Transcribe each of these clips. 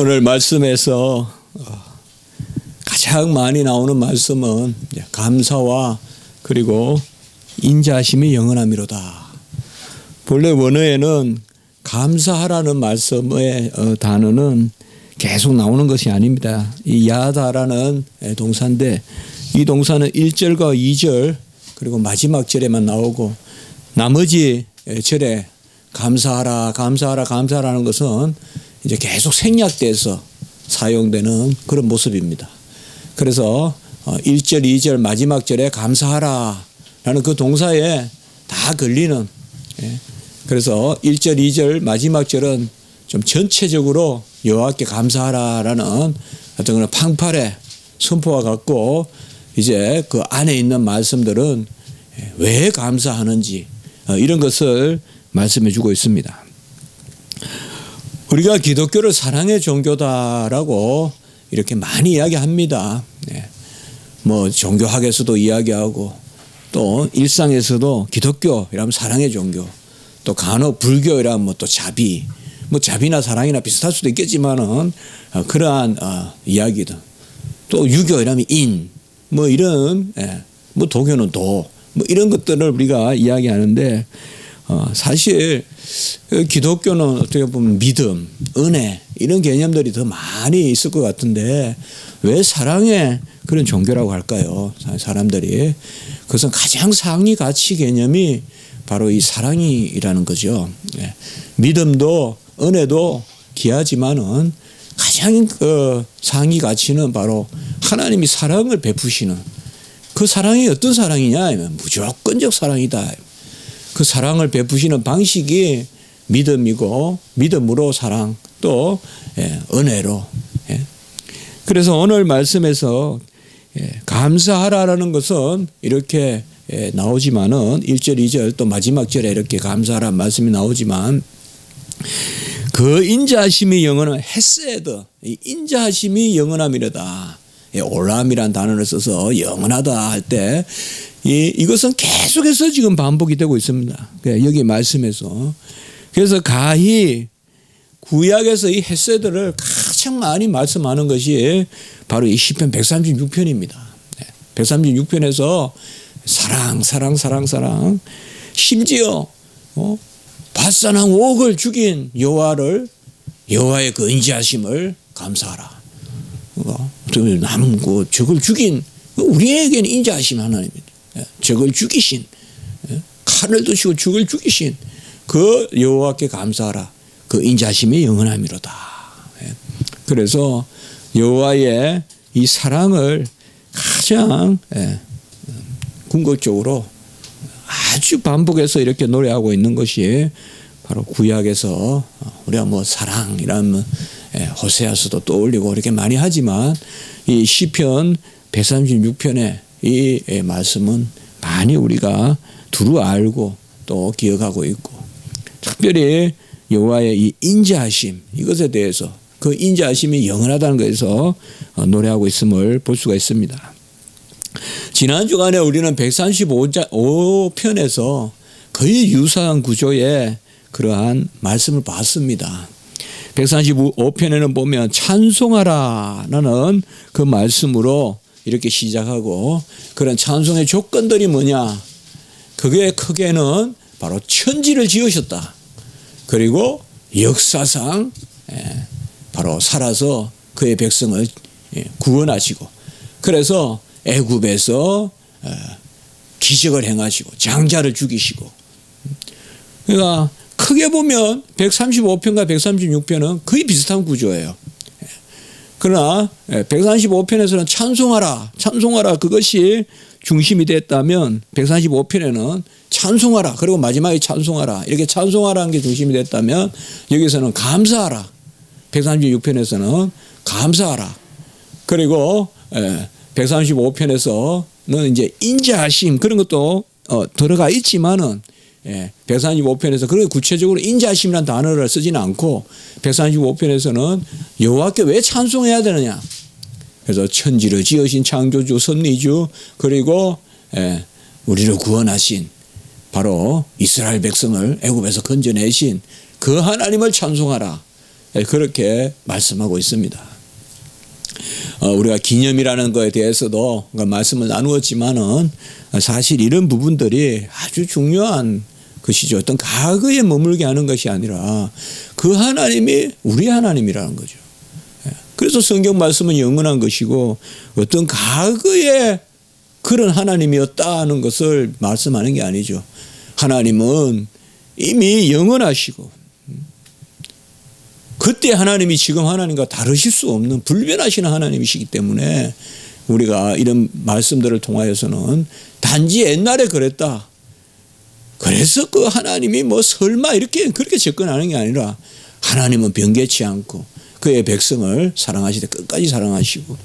오늘 말씀에서 가장 많이 나오는 말씀은 감사와 그리고 인자하심이 영원함이로다. 본래 원어에는 감사하라는 말씀의 단어는 계속 나오는 것이 아닙니다. 이 야다라는 동사인데 이 동사는 1절과 2절 그리고 마지막 절에만 나오고 나머지 절에 감사하라 감사하라 감사하라는 것은 이제 계속 생략돼서 사용되는 그런 모습입니다. 그래서 1절 2절 마지막 절에 감사하라 라는 그 동사에 다 걸리는, 그래서 1절 2절 마지막 절은 좀 전체적으로 여호와께 감사하라라는 어떤 그런 팡팔의 선포와 같고, 이제 그 안에 있는 말씀들은 왜 감사하는지 이런 것을 말씀해 주고 있습니다. 우리가 기독교를 사랑의 종교다라고 이렇게 많이 이야기합니다. 뭐 종교학에서도 이야기하고 또 일상에서도 기독교이라면 사랑의 종교, 또 간혹 불교이라면 뭐 또 자비, 뭐 자비나 사랑이나 비슷할 수도 있겠지만은 그러한 이야기들, 또 유교이라면 인, 뭐 이런, 뭐 도교는 도, 뭐 이런 것들을 우리가 이야기하는데 사실 기독교는 어떻게 보면 믿음, 은혜 이런 개념들이 더 많이 있을 것 같은데 왜 사랑의 그런 종교라고 할까요? 사람들이. 그것은 가장 상위 가치 개념이 바로 이 사랑이라는 거죠. 믿음도 은혜도 귀하지만은 가장 그 상위 가치는 바로 하나님이 사랑을 베푸시는 그 사랑이 어떤 사랑이냐 하면 무조건적 사랑이다. 그 사랑을 베푸시는 방식이 믿음이고 믿음으로 사랑, 또 은혜로. 그래서 오늘 말씀에서 감사하라라는 것은 이렇게 나오지만은 1절 2절 또 마지막 절에 이렇게 감사하라는 말씀이 나오지만 그 인자하심이 영원한 헤세드, 인자하심이 영원함이로다. 올람이란 단어를 써서 영원하다 할 때 이것은 계속해서 지금 반복이 되고 있습니다. 여기 말씀에서. 그래서 가히 구약에서 이 헤세드를 가장 많이 말씀하는 것이 바로 이 시편 136편입니다. 136편에서 사랑 사랑 사랑 사랑, 심지어 밧산왕 옥을 죽인 여호와의 그 인자하심을 감사하라. 남고 적을 죽인 우리에게는 인자하심 하나님입니다. 적을 죽이신, 칼을 드시고 적을 죽이신 그 여호와께 감사하라. 그 인자하심이 영원함이로다. 그래서 여호와의 이 사랑을 가장 궁극적으로 아주 반복해서 이렇게 노래하고 있는 것이 바로 구약에서 우리가 뭐 사랑이라면 호세아서도 떠올리고 이렇게 많이 하지만 이 시편 136편의 이 말씀은 많이 우리가 두루 알고 또 기억하고 있고, 특별히 여호와의 이 인자하심, 이것에 대해서 그 인자하심이 영원하다는 것에서 노래하고 있음을 볼 수가 있습니다. 지난 주간에 우리는 135편에서 거의 유사한 구조의 그러한 말씀을 봤습니다. 135편에는 보면 찬송하라라는 그 말씀으로 이렇게 시작하고, 그런 찬송의 조건들이 뭐냐? 그게 크게는 바로 천지를 지으셨다. 그리고 역사상 바로 살아서 그의 백성을 구원하시고, 그래서 애굽에서 기적을 행하시고 장자를 죽이시고, 그러니까 크게 보면 135편과 136편은 거의 비슷한 구조예요. 그러나 135편에서는 찬송하라 그것이 중심이 됐다면 135편에는 찬송하라 그리고 마지막에 찬송하라, 이렇게 찬송하라는 게 중심이 됐다면 여기서는 감사하라, 136편에서는 감사하라, 그리고 135편에서는 이제 인자하심 그런 것도 들어가 있지만은 135편에서 그렇게 구체적으로 인자하심이라는 단어를 쓰지는 않고 135편에서는 여호와께 왜 찬송해야 되느냐. 그래서 천지를 지으신 창조주, 섭리주, 그리고 우리를 구원하신 바로 이스라엘 백성을 애굽에서 건져내신 그 하나님을 찬송하라. 그렇게 말씀하고 있습니다. 우리가 기념이라는 것에 대해서도 말씀을 나누었지만은 사실 이런 부분들이 아주 중요한 것이죠. 어떤 과거에 머물게 하는 것이 아니라 그 하나님이 우리 하나님이라는 거죠. 그래서 성경 말씀은 영원한 것이고 어떤 과거에 그런 하나님이었다는 것을 말씀하는 게 아니죠. 하나님은 이미 영원하시고 그때 하나님이 지금 하나님과 다르실 수 없는 불변하시는 하나님이시기 때문에 우리가 이런 말씀들을 통하여서는 단지 옛날에 그랬다. 그래서 그 하나님이 뭐 설마 이렇게 그렇게 접근하는 게 아니라 하나님은 변개치 않고 그의 백성을 사랑하시되 끝까지 사랑하시고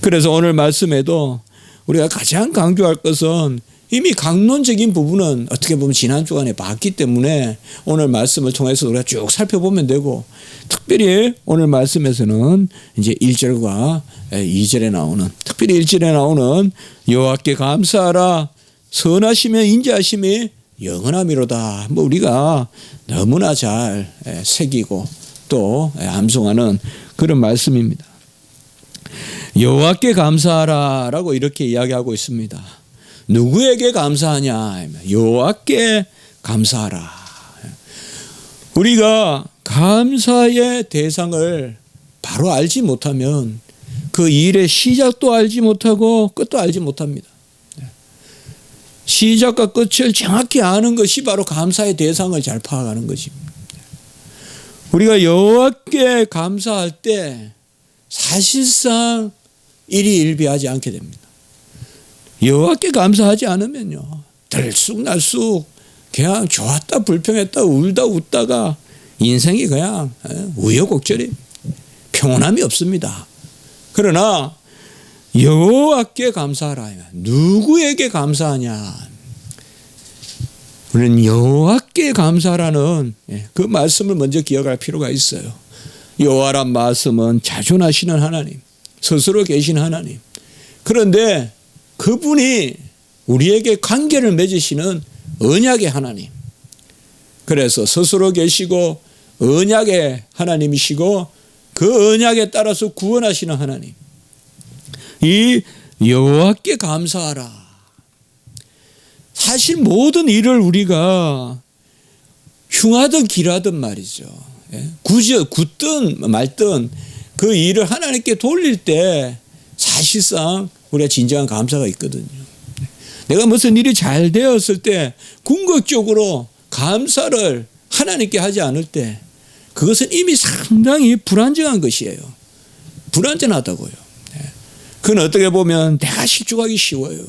그래서 오늘 말씀에도 우리가 가장 강조할 것은 이미 강론적인 부분은 어떻게 보면 지난 주간에 봤기 때문에 오늘 말씀을 통해서 우리가 쭉 살펴보면 되고 특별히 오늘 말씀에서는 이제 1절과 2절에 나오는 특별히 1절에 나오는 여호와께 감사하라 선하시며 인자하심이 영원함이로다. 뭐 우리가 너무나 잘 새기고 또 암송하는 그런 말씀입니다. 여호와께 감사하라라고 이렇게 이야기하고 있습니다. 누구에게 감사하냐? 여호와께 감사하라. 우리가 감사의 대상을 바로 알지 못하면 그 일의 시작도 알지 못하고 끝도 알지 못합니다. 시작과 끝을 정확히 아는 것이 바로 감사의 대상을 잘 파악하는 것입니다. 우리가 여호와께 감사할 때 사실상 일희일비하지 않게 됩니다. 여호와께 감사하지 않으면요 들쑥날쑥 그냥 좋았다 불평했다 울다 웃다가 인생이 그냥 우여곡절이 평온함이 없습니다. 그러나 여호와께 감사하라. 누구에게 감사하냐? 우리는 여호와께 감사라는 그 말씀을 먼저 기억할 필요가 있어요. 여호와란 말씀은 자존하시는 하나님, 스스로 계신 하나님. 그런데 그분이 우리에게 관계를 맺으시는 언약의 하나님. 그래서 스스로 계시고 언약의 하나님이시고 그 언약에 따라서 구원하시는 하나님. 이 여호와께 감사하라. 사실 모든 일을 우리가 흉하든 길하든 말이죠. 굳든 말든 그 일을 하나님께 돌릴 때 사실상 우리가 진정한 감사가 있거든요. 내가 무슨 일이 잘 되었을 때 궁극적으로 감사를 하나님께 하지 않을 때 그것은 이미 상당히 불완전한 것이에요. 불완전하다고요. 그건 어떻게 보면 내가 실족하기 쉬워요.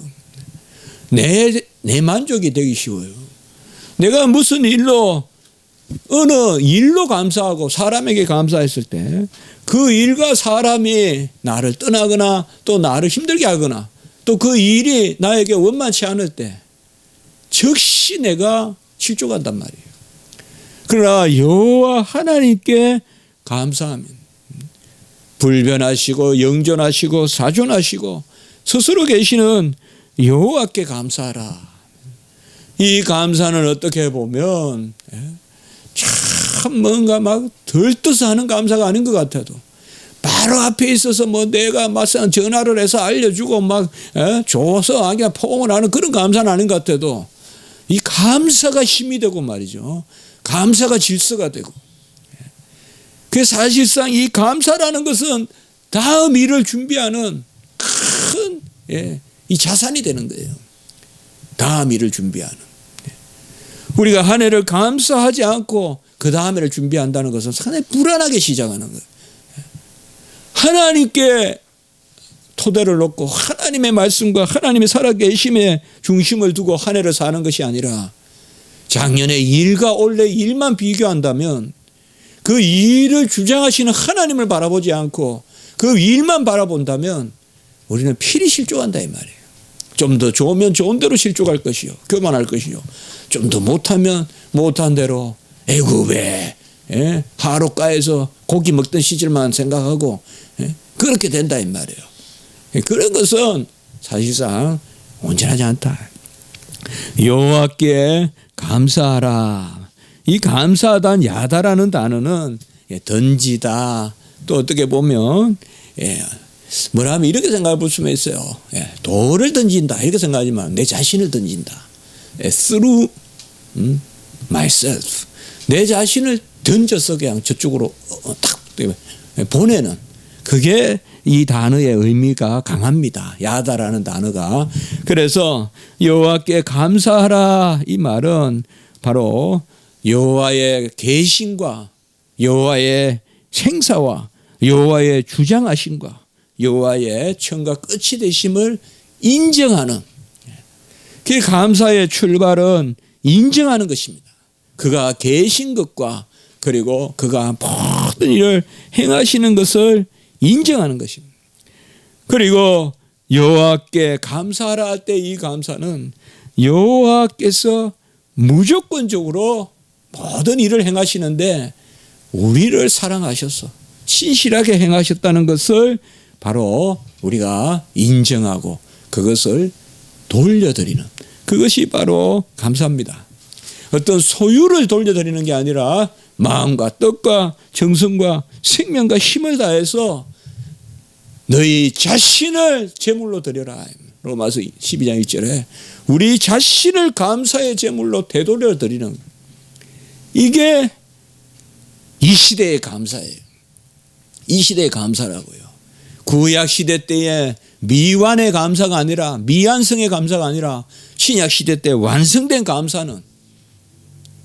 내 만족이 되기 쉬워요. 내가 무슨 일로 어느 일로 감사하고 사람에게 감사했을 때 그 일과 사람이 나를 떠나거나 또 나를 힘들게 하거나 또 그 일이 나에게 원만치 않을 때 즉시 내가 실족한단 말이에요. 그러나 여호와 하나님께 감사하면 불변하시고 영존하시고 사존하시고 스스로 계시는 여호와께 감사하라. 이 감사는 어떻게 보면 참 뭔가 막 들떠서 하는 감사가 아닌 것 같아도 바로 앞에 있어서 뭐 내가 막상 전화를 해서 알려주고 막 줘서 그냥 포옹을 하는 그런 감사는 아닌 것 같아도 이 감사가 힘이 되고 말이죠. 감사가 질서가 되고. 그 사실상 이 감사라는 것은 다음 일을 준비하는 큰 이 자산이 되는 거예요. 다음 일을 준비하는. 우리가 한 해를 감사하지 않고 그 다음 해를 준비한다는 것은 상당히 불안하게 시작하는 거예요. 하나님께 토대를 놓고 하나님의 말씀과 하나님의 살아계심에 중심을 두고 한 해를 사는 것이 아니라 작년의 일과 올해 일만 비교한다면 그 일을 주장하시는 하나님을 바라보지 않고 그 일만 바라본다면 우리는 필히 실족한다 이 말이에요. 좀 더 좋으면 좋은 대로 실족할 것이요. 교만할 것이요. 좀 더 못하면 못한 대로 에구 왜 하룻가에서 고기 먹던 시절만 생각하고 그렇게 된다 이 말이에요. 그런 것은 사실상 온전하지 않다. 여호와께 감사하라. 이 감사하단 야다라는 단어는 던지다. 또 어떻게 보면 뭐라 하면 이렇게 생각해 볼 수가 있어요. 돌을 던진다 이렇게 생각하지만 내 자신을 던진다. through myself. 내 자신을 던져서 그냥 저쪽으로 딱 보내는, 그게 이 단어의 의미가 강합니다. 야다라는 단어가. 그래서 여호와께 감사하라, 이 말은 바로 여호와의 계신과 여호와의 생사와 여호와의 주장하심과 여호와의 처음과 끝이 되심을 인정하는, 그 감사의 출발은 인정하는 것입니다. 그가 계신 것과 그리고 그가 모든 일을 행하시는 것을 인정하는 것입니다. 그리고 여호와께 감사하라 할 때 이 감사는 여호와께서 무조건적으로 모든 일을 행하시는데 우리를 사랑하셔서 신실하게 행하셨다는 것을 바로 우리가 인정하고 그것을 돌려드리는, 그것이 바로 감사입니다. 어떤 소유를 돌려드리는 게 아니라 마음과 뜻과 정성과 생명과 힘을 다해서 너희 자신을 제물로 드려라. 로마서 12장 1절에 우리 자신을 감사의 제물로 되돌려 드리는, 이게 이 시대의 감사예요. 이 시대의 감사라고요. 구약 시대 때의 미완의 감사가 아니라, 미완성의 감사가 아니라 신약 시대 때 완성된 감사는,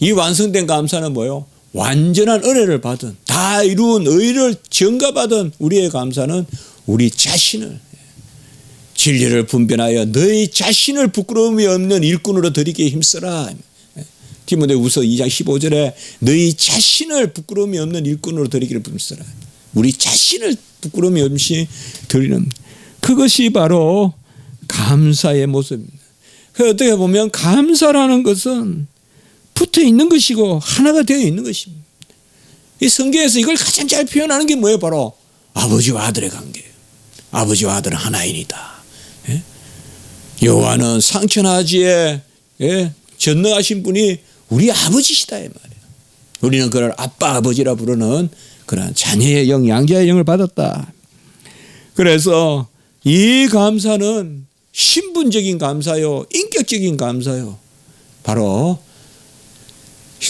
이 완성된 감사는 뭐예요? 완전한 은혜를 받은, 다 이룬 의를 전가받은 우리의 감사는 우리 자신을, 진리를 분별하여 너희 자신을 부끄러움이 없는 일꾼으로 드리기에 힘쓰라. 디모데후서 2장 15절에 너희 자신을 부끄러움이 없는 일꾼으로 드리기를 힘쓰라. 우리 자신을 부끄러움이 없이 드리는, 그것이 바로 감사의 모습입니다. 어떻게 보면 감사라는 것은 붙어 있는 것이고 하나가 되어 있는 것입니다. 이 성경에서 이걸 가장 잘 표현하는 게 뭐예요? 바로 아버지와 아들의 관계예요. 아버지와 아들은 하나이니다. 여호와는 상천하지에 전능하신 분이 우리 아버지시다, 이 말이에요. 우리는 그를 아빠 아버지라 부르는 그런 자녀의 영, 양자의 영을 받았다. 그래서 이 감사는 신분적인 감사요, 인격적인 감사요. 바로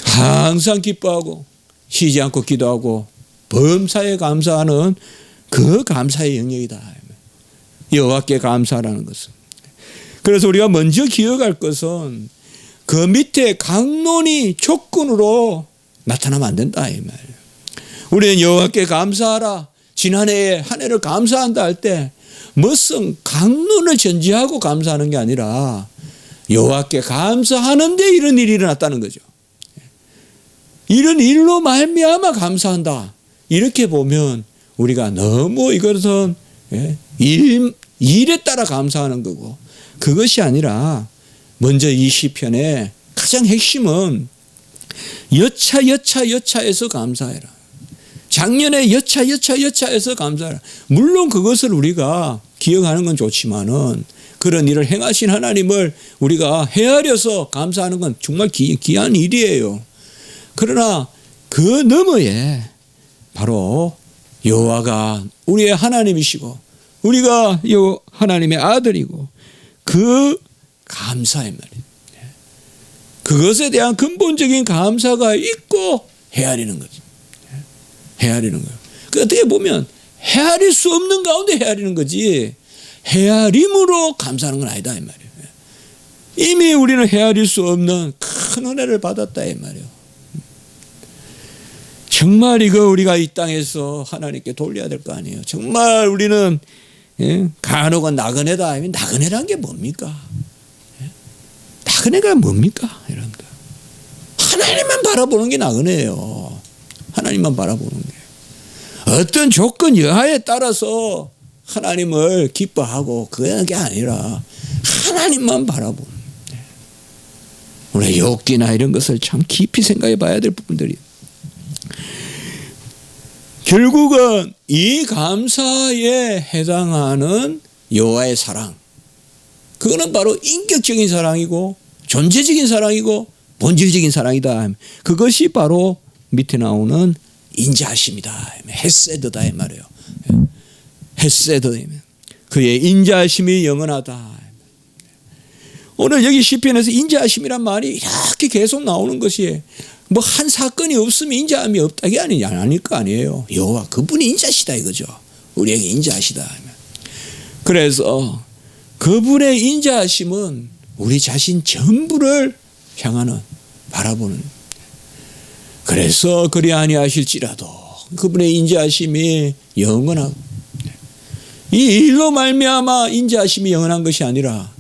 항상 기뻐하고 쉬지 않고 기도하고 범사에 감사하는 그 감사의 영역이다. 여호와께 감사라는 것은. 그래서 우리가 먼저 기억할 것은 그 밑에 강론이 조건으로 나타나면 안 된다, 이 말이에요. 우리는 여호와께 감사하라, 지난해에 한 해를 감사한다 할 때 무슨 강론을 전제하고 감사하는 게 아니라 여호와께 감사하는데 이런 일이 일어났다는 거죠. 이런 일로 말미암아 감사한다, 이렇게 보면 우리가 너무 이것은 일에 따라 감사하는 거고, 그것이 아니라 먼저 이 시편의 가장 핵심은 여차에서 감사해라. 작년에 여차에서 감사해라. 물론 그것을 우리가 기억하는 건 좋지만은 그런 일을 행하신 하나님을 우리가 헤아려서 감사하는 건 정말 귀한 일이에요. 그러나 그 너머에 바로 여호와가 우리의 하나님이시고 우리가 하나님의 아들이고 그 감사의 말이에요. 그것에 대한 근본적인 감사가 있고 헤아리는 거죠. 헤아리는 거예요. 그 어떻게 보면 헤아릴 수 없는 가운데 헤아리는 거지, 헤아림으로 감사하는 건 아니다, 이 말이에요. 이미 우리는 헤아릴 수 없는 큰 은혜를 받았다, 이 말이에요. 정말 이거 우리가 이 땅에서 하나님께 돌려야 될 거 아니에요. 정말 우리는 간혹은 나그네다. 나그네란 게 뭡니까? 나그네가 뭡니까? 여러분들, 하나님만 바라보는 게 나그네예요. 하나님만 바라보는 게. 어떤 조건 여하에 따라서 하나님을 기뻐하고 그게 아니라 하나님만 바라보는. 우리 욥기나 이런 것을 참 깊이 생각해 봐야 될 부분들이. 결국은 이 감사에 해당하는 여호와의 사랑, 그거는 바로 인격적인 사랑이고 존재적인 사랑이고 본질적인 사랑이다. 그것이 바로 밑에 나오는 인자하심이다. 헤세드다 이 말이에요. 헤세드. 그의 인자하심이 영원하다. 오늘 여기 시편에서 인자하심이란 말이 이렇게 계속 나오는 것이 뭐 한 사건이 없으면 인자함이 없다 이게 아닐 거 아니에요. 여호와 그분이 인자시다 이거죠. 우리에게 인자하시다. 그래서 그분의 인자하심은 우리 자신 전부를 향하는 바라보는. 그래서 그리 아니하실지라도 그분의 인자하심이 영원하고 이 일로 말미암아 인자하심이 영원한 것이 아니라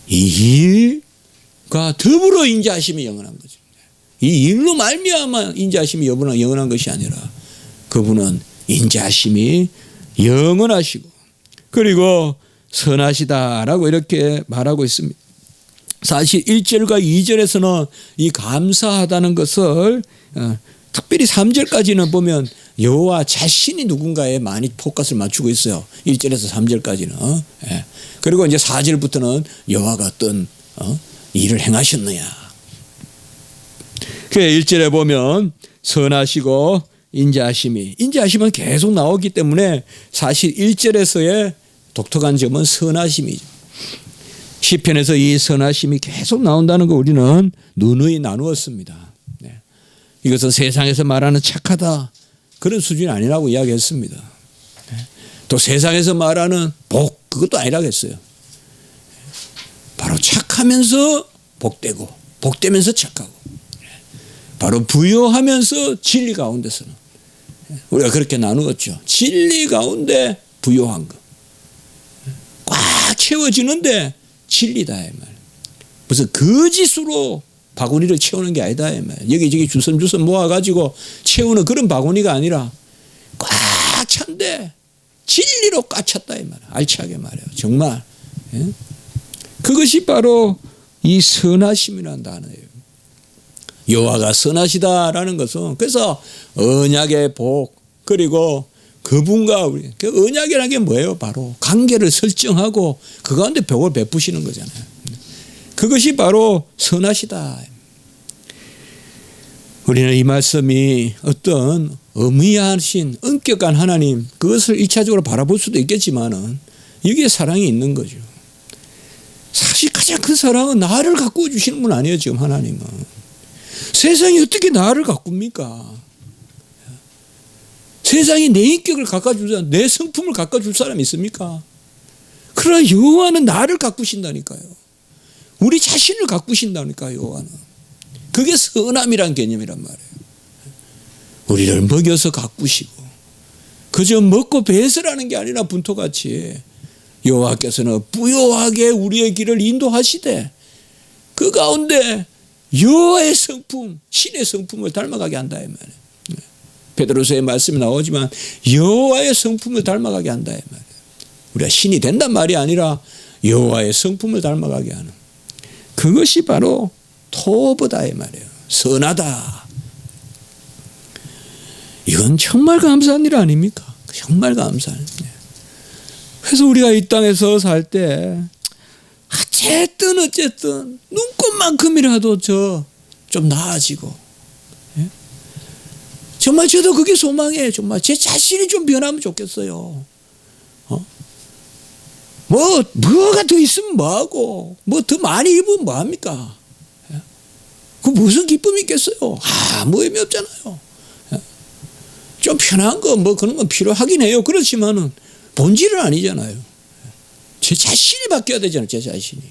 이 일과 더불어 인자하심이 영원한 거죠. 이 일로 말미암아 인자하심이 영원한 것이 아니라 그분은 인자하심이 영원하시고 그리고 선하시다라고 이렇게 말하고 있습니다. 사실 1절과 2절에서는 이 감사하다는 것을 특별히 3절까지는 보면 여호와 자신이 누군가에 많이 포커스를 맞추고 있어요. 1절에서 3절까지는. 그리고 이제 4절부터는 여호와가 어떤 일을 행하셨느냐. 그 1절에 보면 선하시고 인자하심은 계속 나오기 때문에 사실 1절에서의 독특한 점은 선하심이죠. 시편에서 이 선하심이 계속 나온다는 거 우리는 누누이 나누었습니다. 이것은 세상에서 말하는 착하다 그런 수준이 아니라고 이야기했습니다. 또 세상에서 말하는 복 그것도 아니라고 했어요. 바로 착하면서 복되고 복되면서 착하고 바로 부요하면서 진리 가운데서는 우리가 그렇게 나누었죠. 진리 가운데 부요한 것 꽉 채워지는데 진리다 이 말. 무슨 거짓으로 바구니를 채우는 게 아니다 이 말. 여기저기 주섬주섬 모아가지고 채우는 그런 바구니가 아니라 꽉 찬데 진리로 꽉 찼다 이 말. 알차게 말해요. 정말 그것이 바로 이 선하심이라는 단어예요. 여호와가 선하시다라는 것은 그래서 언약의 복 그리고 그분과 우리 그 언약이라는 게 뭐예요? 바로 관계를 설정하고 그 가운데 복을 베푸시는 거잖아요. 그것이 바로 선하시다. 우리는 이 말씀이 어떤 어미하신 엄격한 하나님 그것을 1차적으로 바라볼 수도 있겠지만은 여기에 사랑이 있는 거죠. 사실 가장 큰 사랑은 나를 가꾸어 주시는 분 아니에요. 지금 하나님은. 세상이 어떻게 나를 가꿉니까? 세상이 내 인격을 가꿔줄 사람, 내 성품을 가꿔줄 사람이 있습니까? 그러나 여호와는 나를 가꾸신다니까요. 우리 자신을 가꾸신다니까요. 여호와는. 그게 선함이란 개념이란 말이에요. 우리를 먹여서 가꾸시고 그저 먹고 배설하는 게 아니라 분토같이 여호와께서는 부요하게 우리의 길을 인도하시되 그 가운데 여호와의 성품, 신의 성품을 닮아가게 한다 이 말이에요. 베드로서의 말씀이 나오지만 여호와의 성품을 닮아가게 한다 이 말이에요. 우리가 신이 된단 말이 아니라 여호와의 성품을 닮아가게 하는 그것이 바로 토브다 이 말이에요. 선하다. 이건 정말 감사한 일 아닙니까? 정말 감사한 일. 그래서 우리가 이 땅에서 살 때 어쨌든 눈꽃만큼이라도 좀 나아지고 정말 저도 그게 소망이에요. 정말 제 자신이 좀 변하면 좋겠어요. 뭐가 더 있으면 뭐하고 뭐 더 많이 입으면 뭐합니까? 그 무슨 기쁨이 있겠어요? 아무 의미 없잖아요. 좀 편한 거 뭐 그런 건 필요하긴 해요. 그렇지만은 본질은 아니잖아요. 제 자신이 바뀌어야 되잖아요. 제 자신이.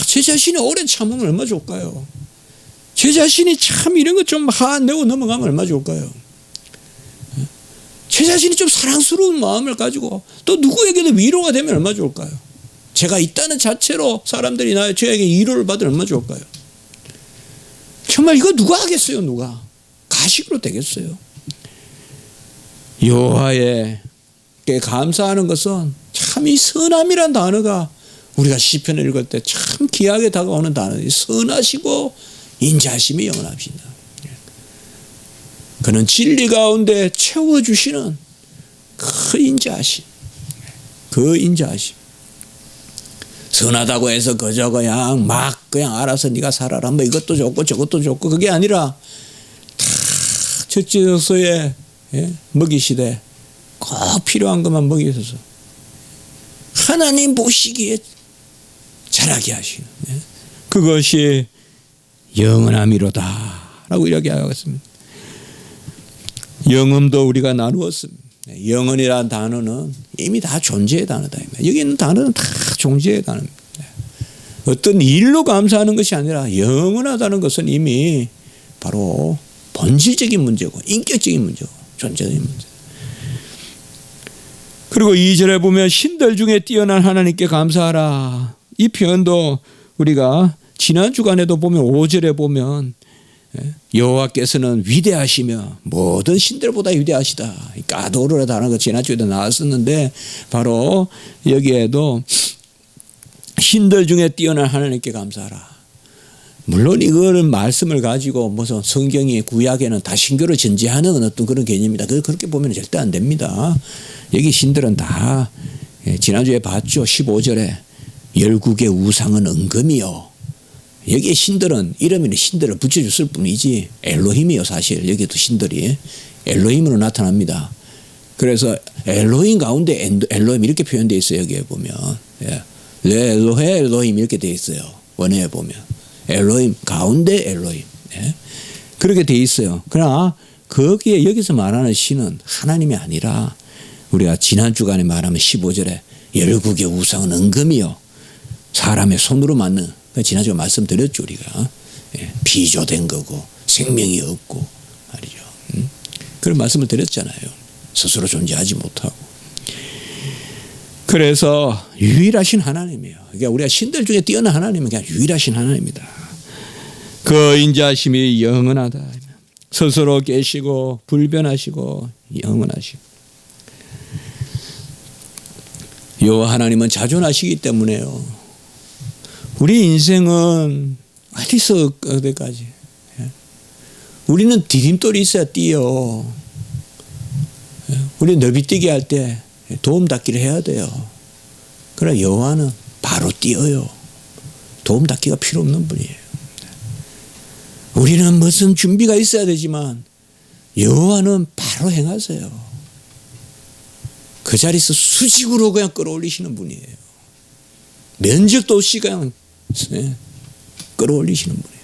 제 자신이 오래 참으면 얼마나 좋을까요? 제 자신이 참 이런 거 좀 내고 넘어가면 얼마나 좋을까요? 제 자신이 좀 사랑스러운 마음을 가지고 또 누구에게도 위로가 되면 얼마나 좋을까요? 제가 있다는 자체로 사람들이 저에게 위로를 받으면 얼마나 좋을까요? 정말 이거 누가 하겠어요? 누가? 가식으로 되겠어요? 여호와에게 감사하는 것은 참 이 선함이란 단어가 우리가 시편을 읽을 때 참 귀하게 다가오는 단어예요. 선하시고 인자하심이 영원하십니다. 그는 진리 가운데 채워주시는 그 인자하심. 선하다고 해서 그저 그냥 알아서 네가 살아라 뭐 이것도 좋고 저것도 좋고 그게 아니라 다 첫째로서의 먹이시되 꼭 필요한 것만 먹이셔서 하나님 보시기에 자라게 하시는 그것이 영원함이로다 라고 이야기하겠습니다. 영음도 우리가 나누었습니다. 영원이라는 단어는 이미 다 존재의 단어다. 여기 있는 단어는 다 존재의 단어입니다. 어떤 일로 감사하는 것이 아니라 영원하다는 것은 이미 바로 본질적인 문제고 인격적인 문제고 존재적인 문제. 그리고 2절에 보면 신들 중에 뛰어난 하나님께 감사하라. 이 표현도 우리가 지난 주간에도 보면 5절에 보면 여호와께서는 위대하시며 모든 신들보다 위대하시다. 까도르라는 거 지난주에도 나왔었는데 바로 여기에도 신들 중에 뛰어난 하나님께 감사하라. 물론 이거는 말씀을 가지고 무슨 성경이 구약에는 다 신교를 전제하는 어떤 그런 개념이다. 그렇게 보면 절대 안 됩니다. 여기 신들은 다 지난주에 봤죠. 15절에 열국의 우상은 은금이요. 여기에 신들은 이름에는 신들을 붙여줬을 뿐이지 엘로힘이요. 사실 여기도 신들이 엘로힘으로 나타납니다. 그래서 엘로힘 가운데 엘로힘 이렇게 표현되어 있어요. 여기에 보면 레 엘로헤 엘로힘 이렇게 되어 있어요. 원어에 보면 엘로힘 가운데 엘로힘 그렇게 되어 있어요. 그러나 거기에 여기서 말하는 신은 하나님이 아니라 우리가 지난 주간에 말하면 15절에 열국의 우상은 은금이요. 사람의 손으로 만든 지난주에 말씀드렸죠. 우리가 비조된 거고 생명이 없고 말이죠. 그런 말씀을 드렸잖아요. 스스로 존재하지 못하고. 그래서 유일하신 하나님이에요. 그러니까 우리가 신들 중에 뛰어난 하나님은 그냥 유일하신 하나님이다. 그 인자하심이 영원하다. 스스로 계시고 불변하시고 영원하시고. 여호와 하나님은 자존하시기 때문에요. 우리 인생은 어디서 어디까지? 우리는 디딤돌이 있어야 뛰어. 우리 너비뛰기 할 때 도움 닫기를 해야 돼요. 그러나 여호와는 바로 뛰어요. 도움 닫기가 필요 없는 분이에요. 우리는 무슨 준비가 있어야 되지만 여호와는 바로 행하세요. 그 자리에서 수직으로 그냥 끌어올리시는 분이에요. 면적도 없이 그냥 끌어올리시는 분이에요.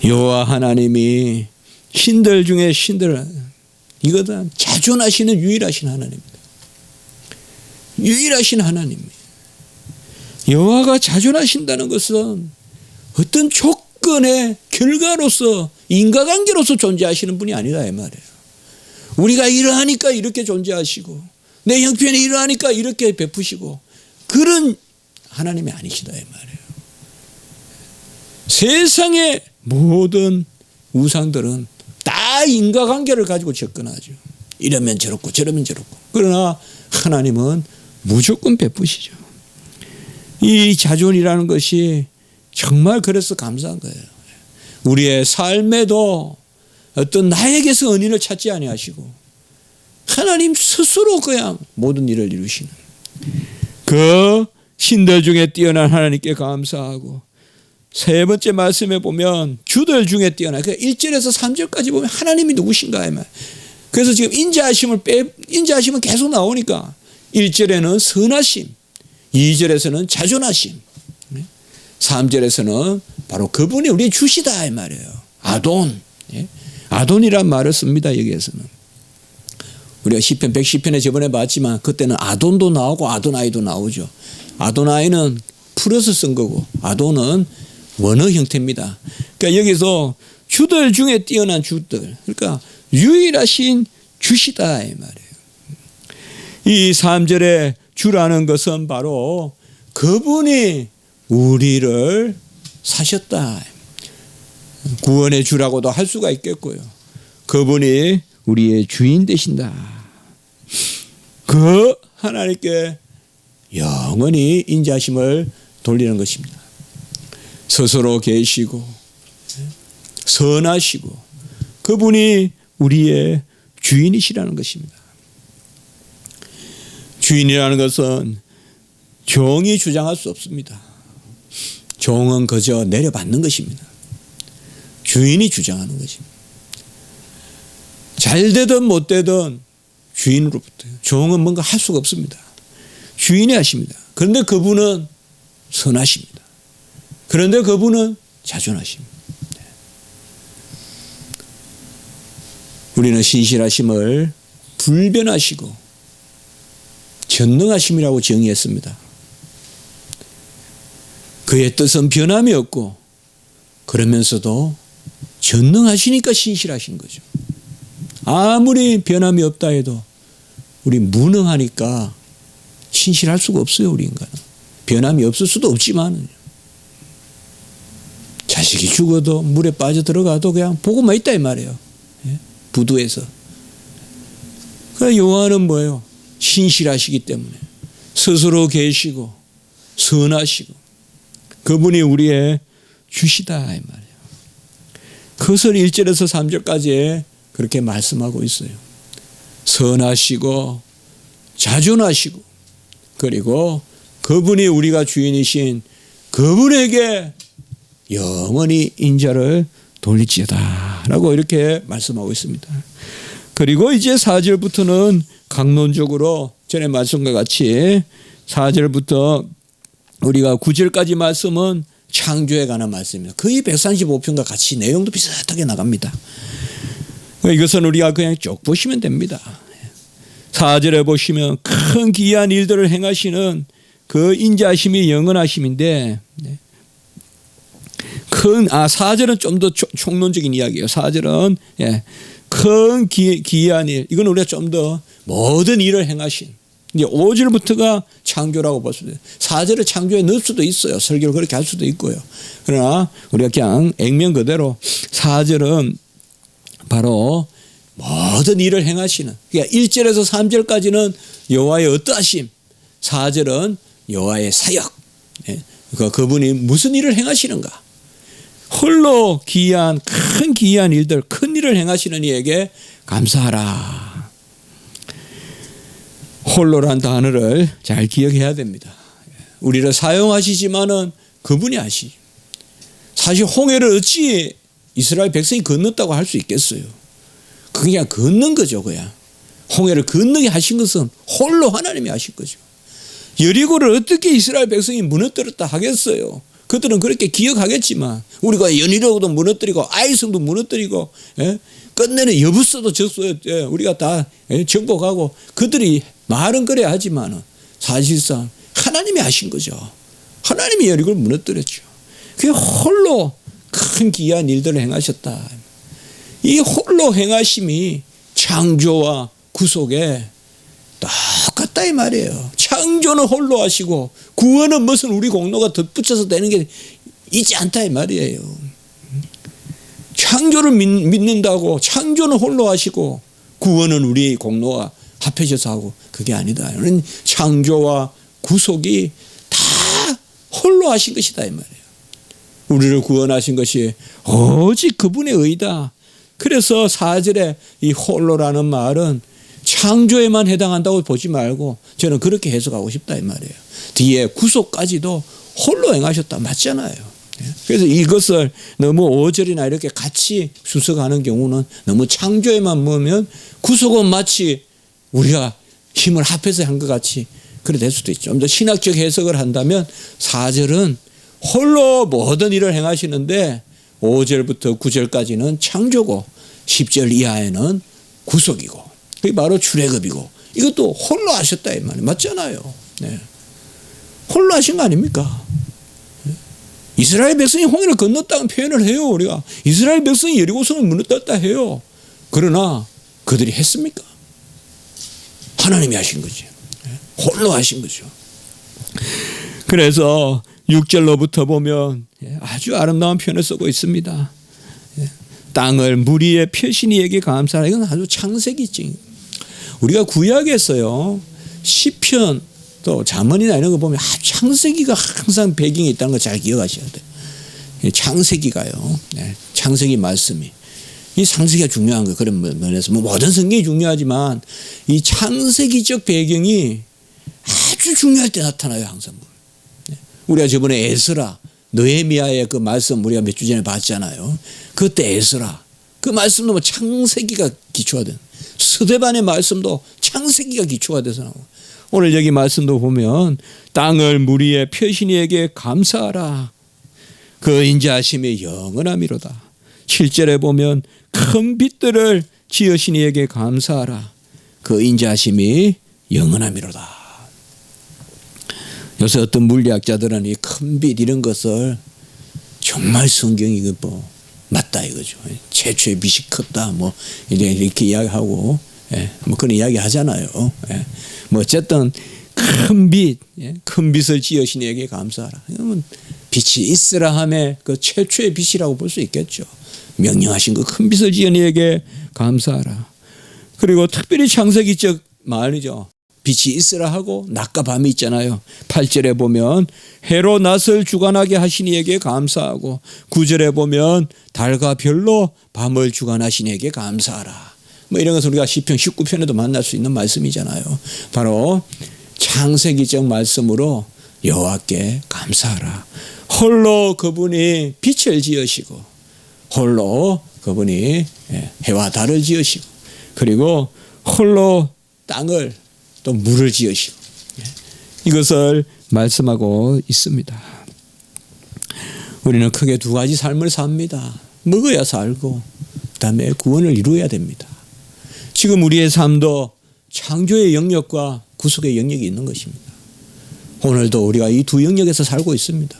여호와 하나님이 신들 중에 신들 이거는 자존하시는 유일하신 하나님입니다. 유일하신 하나님입니다. 여호와가 자존하신다는 것은 어떤 조건의 결과로서 인과관계로서 존재하시는 분이 아니라 이 말이에요. 우리가 이러하니까 이렇게 존재하시고 내 형편이 이러하니까 이렇게 베푸시고 그런 하나님이 아니시다 이 말이에요. 세상의 모든 우상들은 다 인과관계를 가지고 접근하죠. 이러면 저렇고 저러면 저렇고. 그러나 하나님은 무조건 베푸시죠. 이 자존이라는 것이 정말 그래서 감사한 거예요. 우리의 삶에도 어떤 나에게서 은혜를 찾지 아니하시고 하나님 스스로 그냥 모든 일을 이루시는 그 신들 중에 뛰어난 하나님께 감사하고 세 번째 말씀에 보면 주들 중에 뛰어난 1절에서 3절까지 보면 하나님이 누구신가 그래서 지금 인자하심은 계속 나오니까 1절에는 선하심 2절에서는 자존하심 3절에서는 바로 그분이 우리의 주시다 이 말이에요. 아돈 아돈이란 말을 씁니다. 여기에서는 우리가 시편 110편에 저번에 봤지만 그때는 아돈도 나오고 아도나이도 나오죠. 아도나이는 풀어서 쓴 거고 아돈은 원어 형태입니다. 그러니까 여기서 주들 중에 뛰어난 주들 그러니까 유일하신 주시다 이 말이에요. 이 3절에 주라는 것은 바로 그분이 우리를 사셨다. 구원의 주라고도 할 수가 있겠고요. 그분이 우리의 주인 되신다. 그 하나님께 영원히 인자심을 돌리는 것입니다. 스스로 계시고 선하시고 그분이 우리의 주인이시라는 것입니다. 주인이라는 것은 종이 주장할 수 없습니다. 종은 그저 내려받는 것입니다. 주인이 주장하는 것입니다. 잘 되든 못 되든 주인으로부터. 종은 뭔가 할 수가 없습니다. 주인이 하십니다. 그런데 그분은 선하십니다. 그런데 그분은 자존하십니다. 우리는 신실하심을 불변하시고 전능하심이라고 정의했습니다. 그의 뜻은 변함이 없고 그러면서도 전능하시니까 신실하신 거죠. 아무리 변함이 없다 해도 우리 무능하니까 신실할 수가 없어요. 우리 인간은. 변함이 없을 수도 없지만 자식이 죽어도 물에 빠져 들어가도 그냥 보고만 있다 이 말이에요. 부두에서. 그 여호와는 뭐예요? 신실하시기 때문에 스스로 계시고 선하시고 그분이 우리의 주시다 이 말이에요. 그것을 1절에서 3절까지 그렇게 말씀하고 있어요. 선하시고 자존하시고 그리고 그분이 우리가 주인이신 그분에게 영원히 인자를 돌릴지어다 라고 이렇게 말씀하고 있습니다. 그리고 이제 4절부터는 강론적으로 전에 말씀과 같이 4절부터 우리가 9절까지 말씀은 창조에 관한 말씀입니다. 거의 135편과 같이 내용도 비슷하게 나갑니다. 이것은 우리가 그냥 쭉 보시면 됩니다. 4절에 보시면 큰 기이한 일들을 행하시는 그 인자하심이 영원하심인데 4절은 좀 더 총론적인 이야기예요. 4절은 큰 기이한 일, 이건 우리가 좀 더 모든 일을 행하신. 이제 5절부터가 창조라고 볼 수도 있어요. 4절을 창조에 넣을 수도 있어요. 설교를 그렇게 할 수도 있고요. 그러나 우리가 그냥 액면 그대로 4절은 바로 모든 일을 행하시는. 그러니까 1절에서 3절까지는 여호와의 어떠하심, 4절은 여호와의 사역. 그분이 무슨 일을 행하시는가. 홀로 큰 기이한 일들, 큰 일을 행하시는 이에게 감사하라. 홀로란 단어를 잘 기억해야 됩니다. 우리를 사용하시지만은 그분이 하시죠. 사실 홍해를 어찌 이스라엘 백성이 건넜다고 할 수 있겠어요. 그냥 걷는 거죠. 그냥 홍해를 건너게 하신 것은 홀로 하나님이 하신 거죠. 여리고를 어떻게 이스라엘 백성이 무너뜨렸다 하겠어요. 그들은 그렇게 기억하겠지만 우리가 연이로도 무너뜨리고 아이성도 무너뜨리고 끝내는 여부스도 우리가 다 정복하고 그들이 말은 그래야 하지만 사실상 하나님이 하신 거죠. 하나님이 여리고를 무너뜨렸죠. 그게 홀로 큰 기이한 일들을 행하셨다. 이 홀로 행하심이 창조와 구속에 똑같다 이 말이에요. 창조는 홀로 하시고 구원은 무슨 우리 공로가 덧붙여서 되는 게 있지 않다 이 말이에요. 창조를 믿는다고 창조는 홀로 하시고 구원은 우리 공로가 합해져서 하고 그게 아니다. 창조와 구속이 다 홀로 하신 것이다 이 말이에요. 우리를 구원하신 것이 오직 그분의 의다. 그래서 4절에 이 홀로라는 말은 창조에만 해당한다고 보지 말고 저는 그렇게 해석하고 싶다 이 말이에요. 뒤에 구속까지도 홀로 행하셨다 맞잖아요. 그래서 이것을 너무 5절이나 이렇게 같이 수석하는 경우는 너무 창조에만 보면 구속은 마치 우리가 힘을 합해서 한 것 같이 그래 될 수도 있죠. 좀 더 신학적 해석을 한다면 4절은 홀로 모든 일을 행하시는데 5절부터 9절까지는 창조고 10절 이하에는 구속이고 그게 바로 출애굽이고 이것도 홀로 하셨다 이 말이에요. 맞잖아요. 네. 홀로 하신 거 아닙니까? 이스라엘 백성이 홍해를 건넜다는 표현을 해요. 우리가 이스라엘 백성이 여리고성을 무너뜨렸다 해요. 그러나 그들이 했습니까? 하나님이 하신 거죠. 홀로 하신 거죠. 그래서 6절로부터 보면 아주 아름다운 표현을 쓰고 있습니다. 땅을 물 위에 펴신 이에게 감사하라. 이건 아주 창세기지. 우리가 구약에서요 시편 또 잠언이나 이런 거 보면 창세기가 항상 배경이 있다는 거 잘 기억하셔야 돼요. 창세기가요. 창세기 말씀이. 이 창세기가 중요한 거예요. 그런 면에서 모든 성경이 중요하지만 이 창세기적 배경이 아주 중요할 때 나타나요. 항상. 우리가 저번에 에스라 느헤미야의 그 말씀 우리가 몇 주 전에 봤잖아요. 그때 에스라 그 말씀도 뭐 창세기가 기초가 된, 스데반의 말씀도 창세기가 기초가 돼서 나오고, 오늘 여기 말씀도 보면 땅을 물 위에 펴신 이에게 감사하라. 그 인자하심이 영원함이로다. 7절에 보면 큰 빛들을 지으신 이에게 감사하라. 그 인자하심이 영원함이로다. 요새 어떤 물리학자들은 이 큰 빛 이런 것을 정말 성경이 뭐 맞다 이거죠. 최초의 빛이 컸다 뭐 이렇게 이야기하고, 뭐 그런 이야기 하잖아요. 뭐 어쨌든 큰 빛, 큰 빛을 지으신 이에게 감사하라. 그러면 빛이 있으라 함에 그 최초의 빛이라고 볼 수 있겠죠. 명령하신 그 큰 빛을 지은 이에게 감사하라. 그리고 특별히 창세기적 말이죠. 빛이 있으라 하고 낮과 밤이 있잖아요. 8절에 보면 해로 낮을 주관하게 하신 이에게 감사하고, 9절에 보면 달과 별로 밤을 주관하신 이에게 감사하라. 뭐 이런 것을 우리가 시편 19편에도 만날 수 있는 말씀이잖아요. 바로 창세기적 말씀으로 여호와께 감사하라. 홀로 그분이 빛을 지으시고, 홀로 그분이 해와 달을 지으시고, 그리고 홀로 땅을 또 물을 지으시고, 이것을 말씀하고 있습니다. 우리는 크게 두 가지 삶을 삽니다. 먹어야 살고 그다음에 구원을 이루어야 됩니다. 지금 우리의 삶도 창조의 영역과 구속의 영역이 있는 것입니다. 오늘도 우리가 이 두 영역에서 살고 있습니다.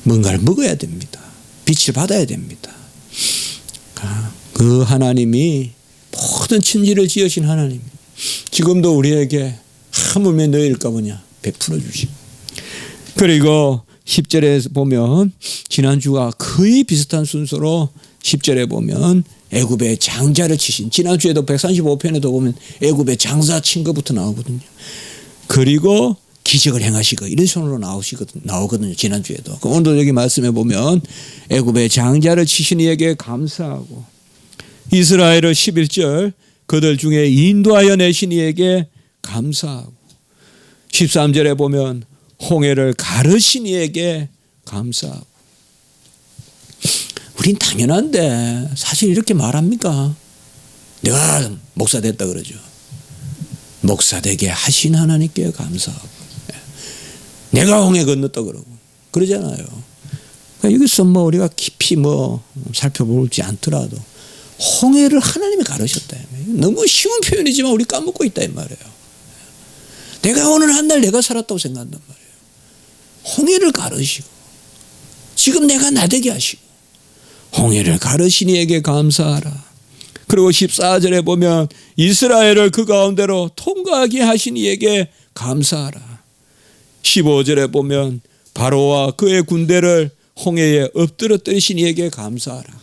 뭔가를 먹어야 됩니다. 빛을 받아야 됩니다. 그 하나님이 모든 천지를 지으신 하나님, 지금도 우리에게 하물며 너희일까 보냐 베풀어 주시고, 그리고 10절에 보면 지난주가 거의 비슷한 순서로 10절에 보면 애굽의 장자를 치신, 지난주에도 135편에도 보면 애굽의 장사 친 것부터 나오거든요. 그리고 기적을 행하시고 이런 손으로 나오거든요. 지난주에도. 오늘도 여기 말씀해 보면 애굽의 장자를 치신 이에게 감사하고, 이스라엘을 11절 그들 중에 인도하여 내신 이에게 감사하고, 13절에 보면 홍해를 가르신 이에게 감사하고. 우린 당연한데 사실 이렇게 말합니까? 내가 목사 됐다 그러죠. 목사 되게 하신 하나님께 감사하고, 내가 홍해 건넜다 그러고 그러잖아요. 그러니까 여기서 뭐 우리가 깊이 뭐 살펴보지 않더라도 홍해를 하나님이 가르셨다. 너무 쉬운 표현이지만 우리 까먹고 있다 이 말이에요. 내가 오늘 한 날 내가 살았다고 생각한단 말이에요. 홍해를 가르시고, 지금 내가 나되게 하시고, 홍해를 가르신 이에게 감사하라. 그리고 14절에 보면 이스라엘을 그 가운데로 통과하게 하신 이에게 감사하라. 15절에 보면 바로와 그의 군대를 홍해에 엎드러뜨리신 이에게 감사하라.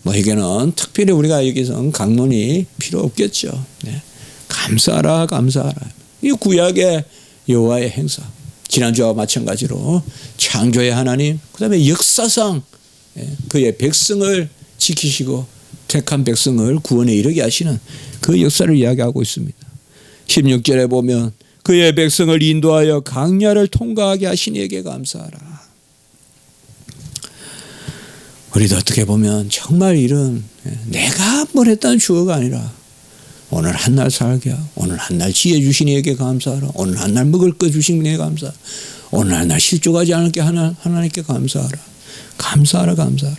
뭐 이게는 특별히 우리가 여기서 강론이 필요 없겠죠. 네. 감사하라, 감사하라. 이 구약의 여호와의 행사. 지난주와 마찬가지로 창조의 하나님, 그 다음에 역사상 그의 백성을 지키시고 택한 백성을 구원에 이르게 하시는 그 역사를 이야기하고 있습니다. 16절에 보면 그의 백성을 인도하여 강야를 통과하게 하신 이에게 감사하라. 우리도 어떻게 보면 정말 이런 내가 뭘 했다는 주어가 아니라 오늘 한 날 살게 하고, 오늘 한 날 지혜 주신 이에게 감사하라. 오늘 한 날 먹을 거 주신 이에게 감사하라. 오늘 한 날 실족하지 않게 하나님께 감사하라. 감사하라, 감사하라.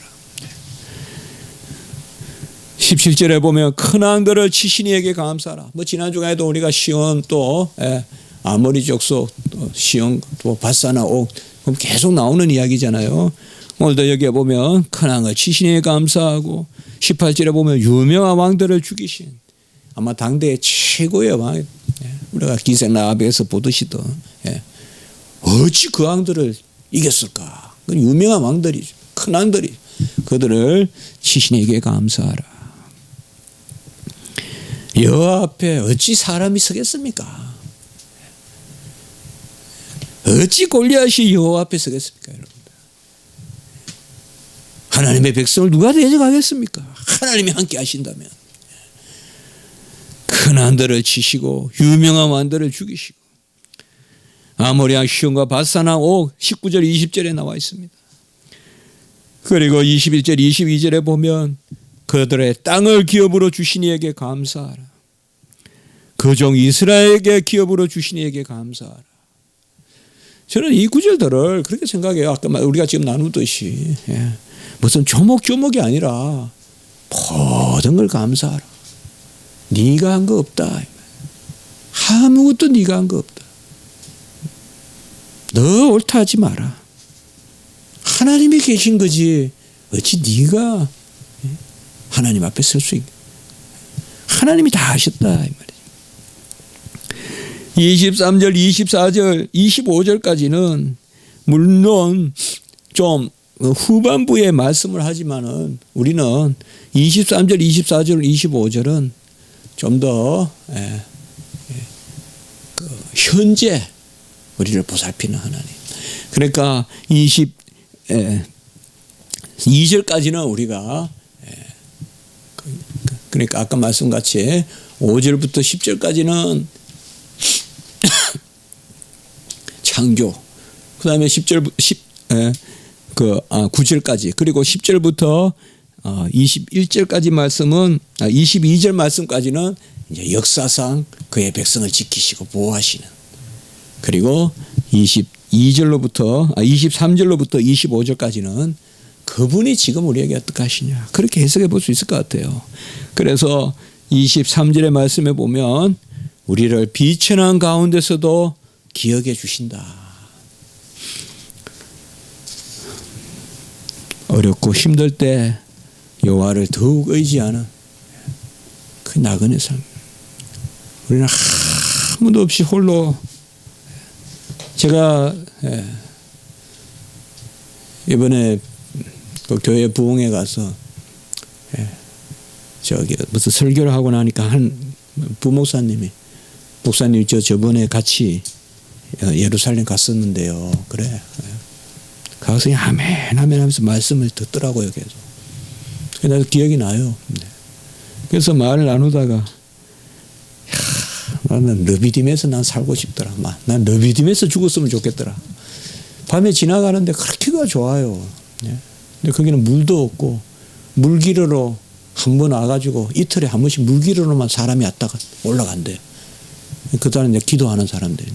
17절에 보면 큰 왕들을 치신 이에게 감사하라. 뭐 지난주에도 우리가 시온 또 아모리 족속 시온 또 바사나 옥 계속 나오는 이야기잖아요. 오늘도 여기에 보면 큰 왕을 치신 이에게 감사하고, 18절에 보면 유명한 왕들을 죽이신, 아마 당대의 최고의 왕, 우리가 기생나합에서 보듯이도 어찌 그 왕들을 이겼을까? 유명한 왕들이죠. 큰 왕들이. 그들을 치신 이에게 감사하라. 여호와 앞에 어찌 사람이 서겠습니까? 어찌 골리앗이 여호와 앞에 서겠습니까, 여러분? 하나님의 백성을 누가 대적하겠습니까? 하나님이 함께 하신다면. 큰 왕들을 치시고 유명한 왕들을 죽이시고, 아모리 왕 시온과 바산 왕 옥 19절 20절에 나와 있습니다. 그리고 21절 22절에 보면 그들의 땅을 기업으로 주신 이에게 감사하라. 그 종 이스라엘에게 기업으로 주신 이에게 감사하라. 저는 이 구절들을 그렇게 생각해요. 아까 우리가 지금 나누듯이 무슨 조목조목이 아니라 모든 걸 감사하라. 네가 한 거 없다. 아무것도 네가 한 거 없다. 너 옳다 하지 마라. 하나님이 계신 거지 어찌 네가 하나님 앞에 설 수 있냐. 하나님이 다 하셨다 이 말이죠. 23절, 24절, 25절까지는 물론 좀 후반부에 말씀을 하지만은 우리는 23절, 24절, 25절은 좀 더 현재 우리를 보살피는 하나님. 그러니까 22절까지는 우리가 그러니까 아까 말씀같이 5절부터 10절까지는 창조, 그 다음에 9절까지, 그리고 10절부터 21절까지 말씀은 22절 말씀까지는 이제 역사상 그의 백성을 지키시고 보호하시는, 그리고 23절로부터 25절까지는 그분이 지금 우리에게 어떻게 하시냐, 그렇게 해석해 볼 수 있을 것 같아요. 그래서 23절의 말씀에 보면 우리를 비천한 가운데서도 기억해 주신다. 어렵고 힘들 때 여호와를 더욱 의지하는 그 나그네 삶. 우리는 아무도 없이 홀로. 제가 이번에 그 교회 부흥회 가서 저기 무슨 설교를 하고 나니까 한 부목사님이, 목사님 저번에 같이 예루살렘 갔었는데요. 그래. 가서 그냥 아멘 아멘 하면서 말씀을 듣더라고요. 계속. 나도 기억이 나요. 그래서 말을 나누다가 나는 너비딤에서 난 살고 싶더라. 난 너비딤에서 죽었으면 좋겠더라. 밤에 지나가는데 그렇게가 좋아요. 근데 거기는 물도 없고 물기르러 한 번 와가지고 이틀에 한 번씩 물기르러만 사람이 왔다가 올라간대요. 그 다음에 이제 기도하는 사람들.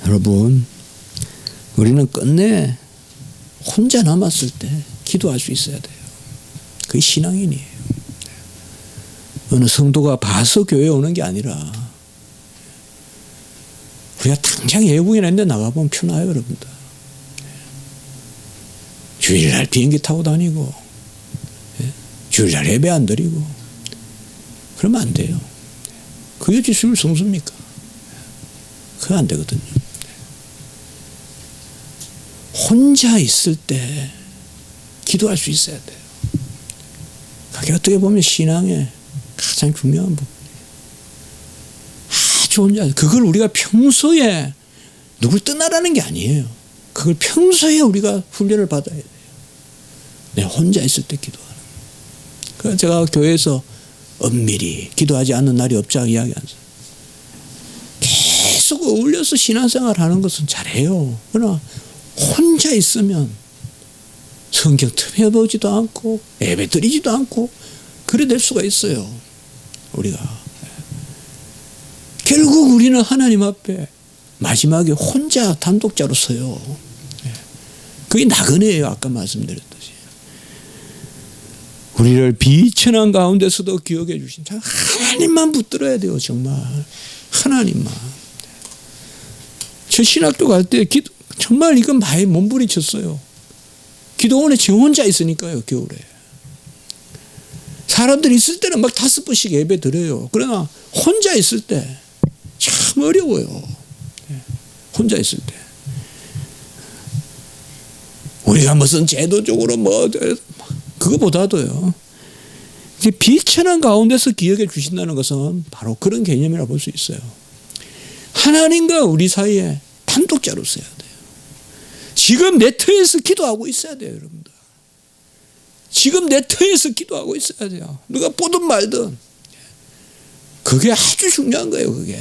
여러분, 우리는 끝내 혼자 남았을 때 기도할 수 있어야 돼요. 그게 신앙인이에요. 어느 성도가 봐서 교회에 오는 게 아니라 우리가 당장 예국이나 있는데 나가보면 편해요, 여러분들. 주일날 비행기 타고 다니고 주일날 예배 안 드리고 그러면 안 돼요. 그게 주님을 성수입니까? 그거 안 되거든요. 혼자 있을 때 기도할 수 있어야 돼요. 그게 어떻게 보면 신앙의 가장 중요한 부분이에요. 아주 혼자. 그걸 우리가 평소에 누굴 떠나라는 게 아니에요. 그걸 평소에 우리가 훈련을 받아야 돼요. 내가 혼자 있을 때 기도하는. 그래서 제가 교회에서 엄밀히 기도하지 않는 날이 없자고 이야기하면서 계속 어울려서 신앙생활 하는 것은 잘해요. 그러나 혼자 있으면 성경 틈해보지도 않고 예배 드리지도 않고 그래 될 수가 있어요. 우리가 결국 우리는 하나님 앞에 마지막에 혼자 단독자로 서요. 그게 나그네예요. 아까 말씀드렸듯이. 우리를 비천한 가운데서도 기억해 주신 하나님만 붙들어야 돼요. 정말 하나님만. 저 신학교 갈 때 정말 이건 많이 몸부림쳤어요. 기도원에 저 혼자 있으니까요. 겨울에. 사람들이 있을 때는 막 5번씩 예배 드려요. 그러나 혼자 있을 때 참 어려워요. 혼자 있을 때. 우리가 무슨 제도적으로 그거보다도요. 비천한 가운데서 기억해 주신다는 것은 바로 그런 개념이라고 볼 수 있어요. 하나님과 우리 사이에 단독자로 서야 돼요. 지금 내 터에서 기도하고 있어야 돼요, 여러분들. 지금 내 터에서 기도하고 있어야 돼요. 누가 보든 말든. 그게 아주 중요한 거예요, 그게.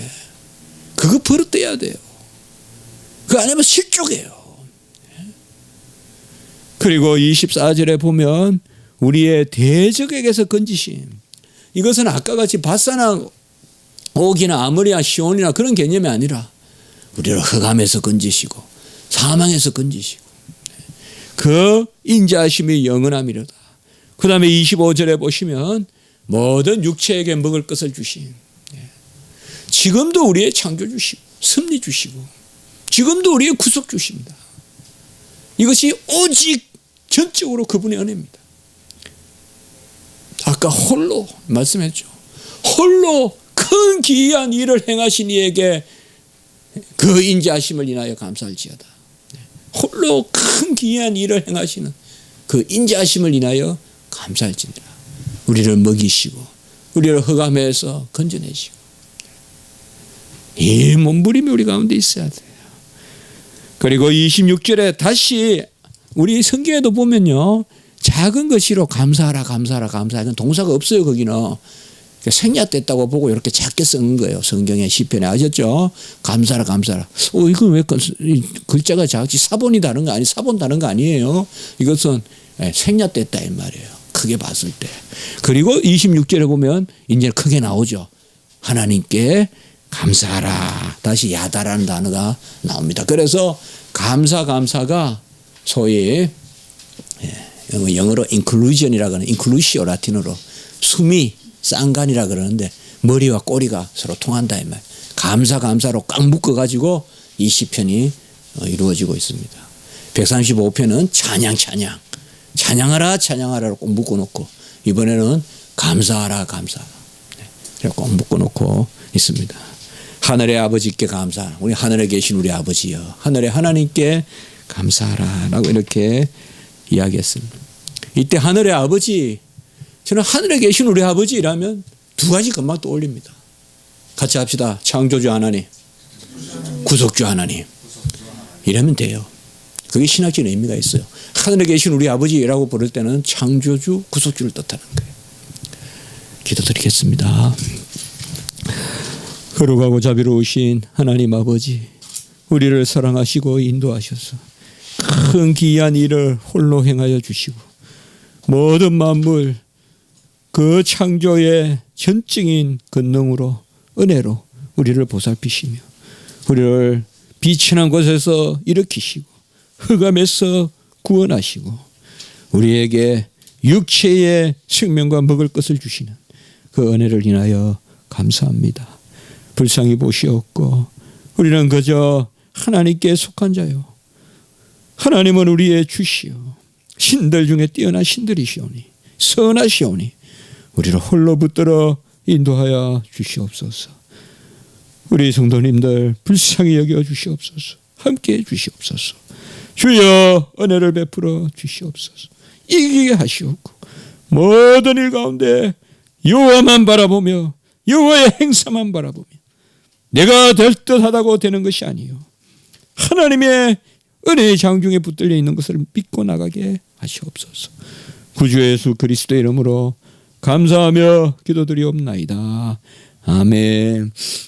그거 버릇돼야 돼요. 그거 아니면 실족해요. 그리고 24절에 보면 우리의 대적에게서 건지심. 이것은 아까 같이 바사나 옥이나 아모리나 시온이나 그런 개념이 아니라 우리를 흑암에서 건지시고 사망에서 건지시고 그 인자하심이 영원함이로다. 그 다음에 25절에 보시면 모든 육체에게 먹을 것을 주신, 지금도 우리의 창조 주시고 섭리 주시고 지금도 우리의 구속 주십니다. 이것이 오직 전적으로 그분의 은혜입니다. 아까 홀로 말씀했죠. 홀로 큰 기이한 일을 행하신 이에게 그 인자하심을 인하여 감사할지어다. 홀로 큰 기이한 일을 행하시는 그 인자하심을 인하여 감사할지니라. 우리를 먹이시고 우리를 흑암에서 건져내시고 이 몸부림이 우리 가운데 있어야 돼요. 그리고 26절에 다시 우리 성경에도 보면요, 작은 것이로 감사하라 감사하라 감사하라. 이건 동사가 없어요. 거기는 생략됐다고 보고 이렇게 작게 쓴 거예요. 성경의 시편에 아셨죠? 감사하라 감사하라. 이건 왜 글자가 작지? 사본이 다른 거 아니? 사본 다른 거 아니에요. 이것은 생략됐다 이 말이에요. 크게 봤을 때. 그리고 26절에 보면 이제 크게 나오죠. 하나님께 감사하라. 다시 야다라는 단어가 나옵니다. 그래서 감사가 소위 영어로 inclusion이라고 하는 inclusio 라틴어로 숨이 쌍간이라 그러는데 머리와 꼬리가 서로 통한다 이 말. 감사로 꽉 묶어 가지고 이 시편이 이루어지고 있습니다. 135편은 찬양하라로 꼭 묶어 놓고 이번에는 감사하라. 꼭 묶어 놓고 있습니다. 하늘의 아버지께 감사. 우리 하늘에 계신 우리 아버지여. 하늘의 하나님께 감사하라라고 이렇게 이야기했습니다. 이때 하늘의 아버지, 저는 하늘에 계신 우리 아버지라면 두 가지 금방 떠올립니다. 같이 합시다. 창조주 하나님, 구속주 하나님. 이러면 돼요. 그게 신학적인 의미가 있어요. 하늘에 계신 우리 아버지라고 부를 때는 창조주, 구속주를 뜻하는 거예요. 기도드리겠습니다. 거룩하고 자비로우신 하나님 아버지, 우리를 사랑하시고 인도하셔서 큰 기이한 일을 홀로 행하여 주시고 모든 만물 그 창조의 전적인 권능으로 은혜로 우리를 보살피시며 우리를 비천한 곳에서 일으키시고 흑암에서 구원하시고 우리에게 육체의 생명과 먹을 것을 주시는 그 은혜를 인하여 감사합니다. 불쌍히 보시옵고 우리는 그저 하나님께 속한 자요, 하나님은 우리의 주시오, 신들 중에 뛰어난 신들이시오니 선하시오니 우리를 홀로 붙들어 인도하여 주시옵소서. 우리 성도님들 불쌍히 여겨 주시옵소서. 함께해 주시옵소서. 주여 은혜를 베풀어 주시옵소서. 이기게 하시옵고 모든 일 가운데 여호와만 바라보며 여호와의 행사만 바라보며 내가 될 듯하다고 되는 것이 아니요 하나님의 은혜의 장중에 붙들려 있는 것을 믿고 나가게 하시옵소서. 구주 예수 그리스도의 이름으로 감사하며 기도드리옵나이다. 아멘.